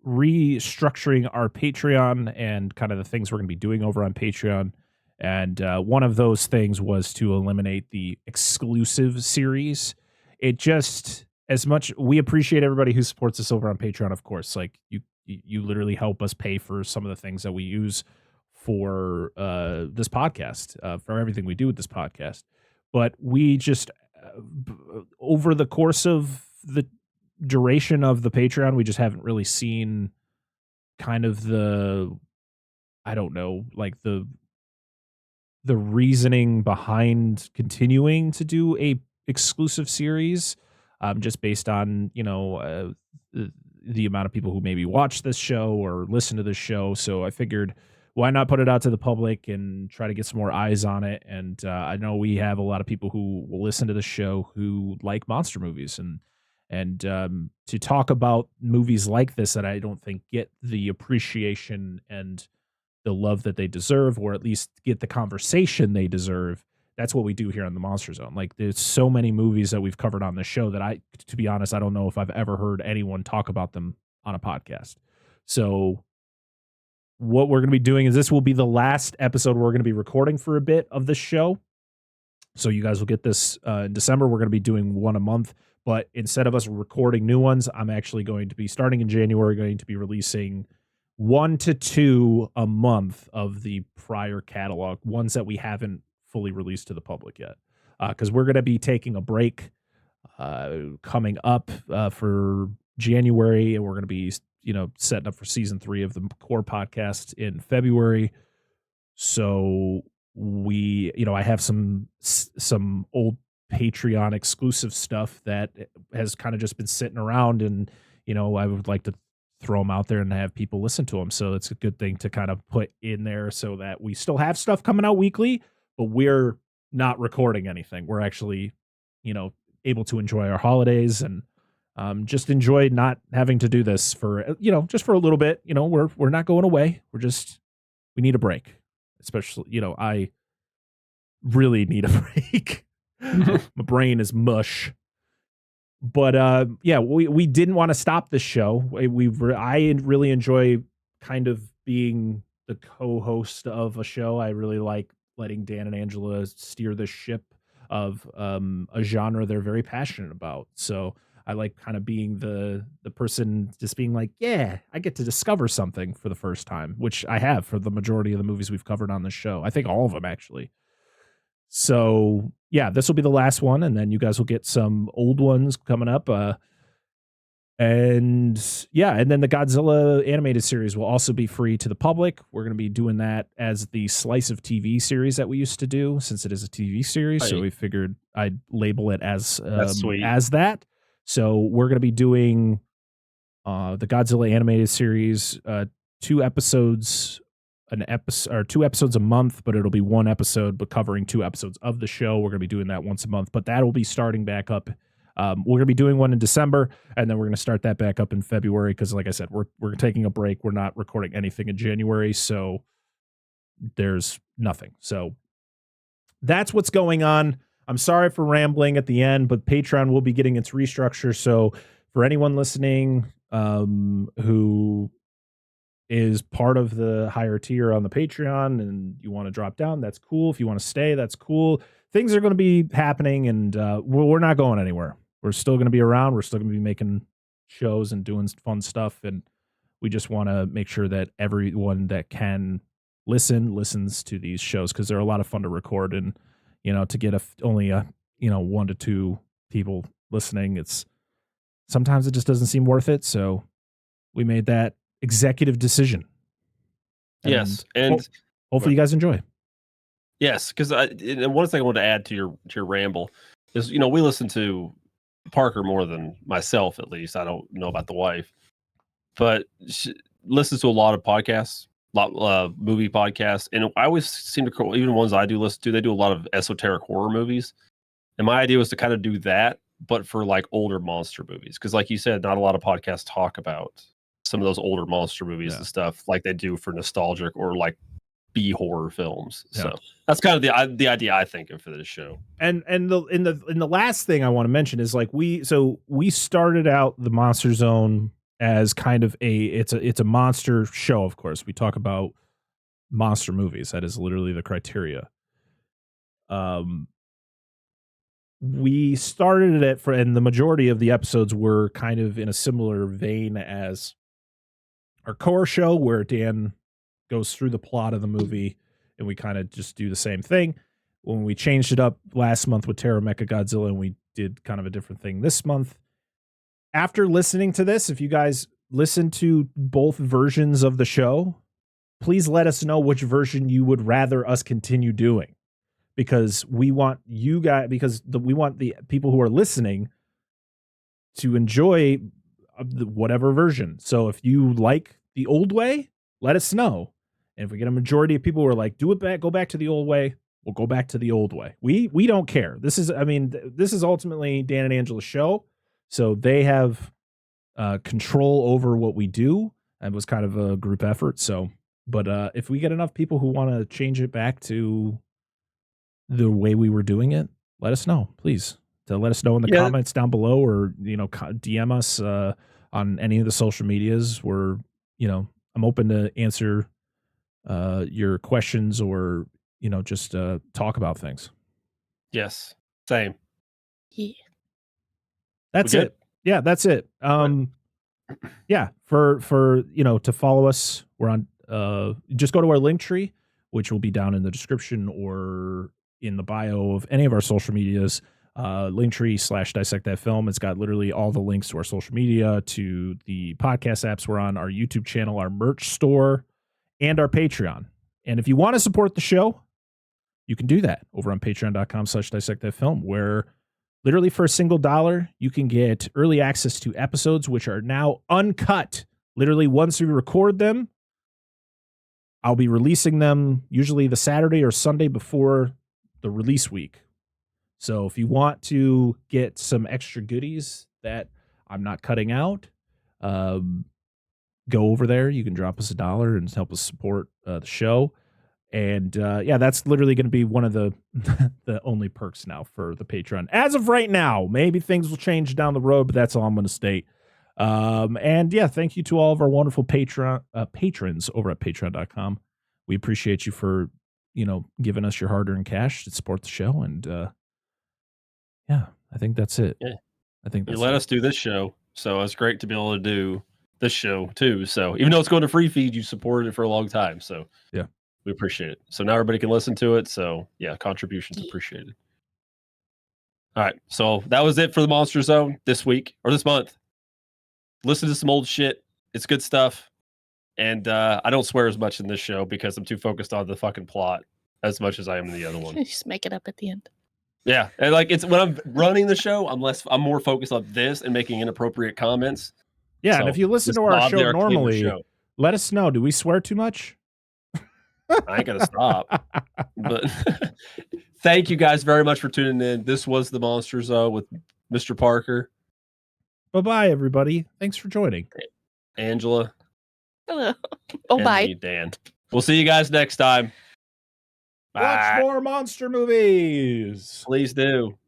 restructuring our Patreon and kind of the things we're going to be doing over on Patreon. And one of those things was to eliminate the exclusive series. It just, as much, we appreciate everybody who supports us over on Patreon, of course. Like you literally help us pay for some of the things that we use for this podcast, for everything we do with this podcast. But we just, over the course of the duration of the Patreon, we just haven't really seen kind of the, I don't know, like the reasoning behind continuing to do a exclusive series, just based on, the amount of people who maybe watch this show or listen to this show. So I figured, why not put it out to the public and try to get some more eyes on it? And I know we have a lot of people who will listen to the show who like monster movies, and to talk about movies like this that I don't think get the appreciation and the love that they deserve, or at least get the conversation they deserve. That's what we do here on the Monster Zone. Like, there's so many movies that we've covered on the show that to be honest, I don't know if I've ever heard anyone talk about them on a podcast. So what we're going to be doing is, this will be the last episode we're going to be recording for a bit of this show. So you guys will get this in December. We're going to be doing one a month, but instead of us recording new ones, I'm actually going to be, starting in January, going to be releasing 1 to 2 a month of the prior catalog, ones that we haven't fully released to the public yet. Because we're going to be taking a break coming up for January, and we're going to be setting up for season 3 of the core podcast in February. So I have some old Patreon exclusive stuff that has kind of just been sitting around, and I would like to throw them out there and have people listen to them. So it's a good thing to kind of put in there so that we still have stuff coming out weekly, but we're not recording anything. We're actually, able to enjoy our holidays and just enjoy not having to do this for, just for a little bit. We're not going away. We need a break. Especially, I really need a break. My brain is mush. But we didn't want to stop this show. I really enjoy kind of being the co-host of a show. I really like letting Dan and Angela steer the ship of a genre they're very passionate about. So I like kind of being the person just being like, yeah, I get to discover something for the first time, which I have for the majority of the movies we've covered on the show. I think all of them, actually. So yeah, this will be the last one, and then you guys will get some old ones coming up. And then the Godzilla animated series will also be free to the public. We're going to be doing that as the slice of TV series that we used to do, since it is a TV series. So we figured I'd label it as that. So we're going to be doing the Godzilla animated series, 2 episodes. 2 episodes a month, but it'll be 1 episode, but covering 2 episodes of the show. We're going to be doing that once a month, but that will be starting back up. We're going to be doing one in December, and then we're going to start that back up in February. Cause like I said, we're taking a break. We're not recording anything in January. So there's nothing. So that's what's going on. I'm sorry for rambling at the end, but Patreon will be getting its restructure. So for anyone listening who is part of the higher tier on the Patreon and you want to drop down, that's cool. If you want to stay, that's cool. Things are going to be happening, and we're not going anywhere. We're still going to be around. We're still going to be making shows and doing fun stuff, and we just want to make sure that everyone that can listens to these shows, because they're a lot of fun to record, and to get only 1 to 2 people listening, it's sometimes it just doesn't seem worth it. So we made that executive decision.
Yes, and
hopefully you guys enjoy.
Yes, because one thing I want to add to your ramble is, we listen to Parker more than myself, at least. I don't know about the wife, but she listens to a lot of podcasts, movie podcasts, and I always seem to, even ones I do listen to, they do a lot of esoteric horror movies. And my idea was to kind of do that, but for like older monster movies, because like you said, not a lot of podcasts talk about some of those older monster movies and stuff like they do for nostalgic or like B horror films. Yeah. So that's kind of the idea I think of for this show.
And the last thing I want to mention is like we started out the Monster Zone as kind of it's a monster show. Of course, we talk about monster movies. That is literally the criteria. We started it and the majority of the episodes were kind of in a similar vein as our core show, where Dan goes through the plot of the movie and we kind of just do the same thing. When we changed it up last month with Terror Mecha Godzilla, and we did kind of a different thing this month. After listening to this, if you guys listen to both versions of the show, please let us know which version you would rather us continue doing, because we want you guys, we want the people who are listening to enjoy whatever version. So if you like the old way, let us know. And if we get a majority of people who are like, go back to the old way, we'll go back to the old way. We don't care. This is ultimately Dan and Angela's show. So they have control over what we do. It was kind of a group effort. So, but if we get enough people who want to change it back to the way we were doing it, let us know, please. To let us know in the comments down below, or DM us on any of the social medias. Where I'm open to answer your questions, or just talk about things.
Yes, same.
Yeah,
that's it. Yeah, that's it. Yeah, for to follow us, we're on. Just go to our Linktree, which will be down in the description or in the bio of any of our social medias. Linktree / Dissect That Film. It's got literally all the links to our social media, to the podcast apps we're on, our YouTube channel, our merch store, and our Patreon. And if you want to support the show, you can do that over on patreon.com / Dissect That Film, where literally for a single $1, you can get early access to episodes, which are now uncut. Literally, once we record them, I'll be releasing them usually the Saturday or Sunday before the release week. So if you want to get some extra goodies that I'm not cutting out, go over there. You can drop us $1 and help us support the show. And that's literally going to be one of the the only perks now for the Patreon. As of right now, maybe things will change down the road, but that's all I'm going to state. Thank you to all of our wonderful patrons over at patreon.com. We appreciate you for, giving us your hard-earned cash to support the show. And I think that's it.
Yeah.
I think that's
you let us do this show, so it's great to be able to do this show too. So even though it's going to free feed, you supported it for a long time. So
yeah,
we appreciate it. So now everybody can listen to it. So yeah, contributions appreciated. All right, so that was it for the Monster Zone this week or this month. Listen to some old shit. It's good stuff. And I don't swear as much in this show because I'm too focused on the fucking plot as much as I am in the other one.
Just make it up at the end.
Yeah, and like it's when I'm running the show, I'm more focused on this and making inappropriate comments.
Yeah, so, and if you listen to our show normally, let us know. Do we swear too much?
I ain't gonna stop. But thank you guys very much for tuning in. This was the Monster Zone with Mr. Parker.
Bye-bye, everybody. Thanks for joining.
Angela.
Hello. Oh, bye.
Me, Dan. We'll see you guys next time.
Watch
Bye.
more monster movies.
Please do.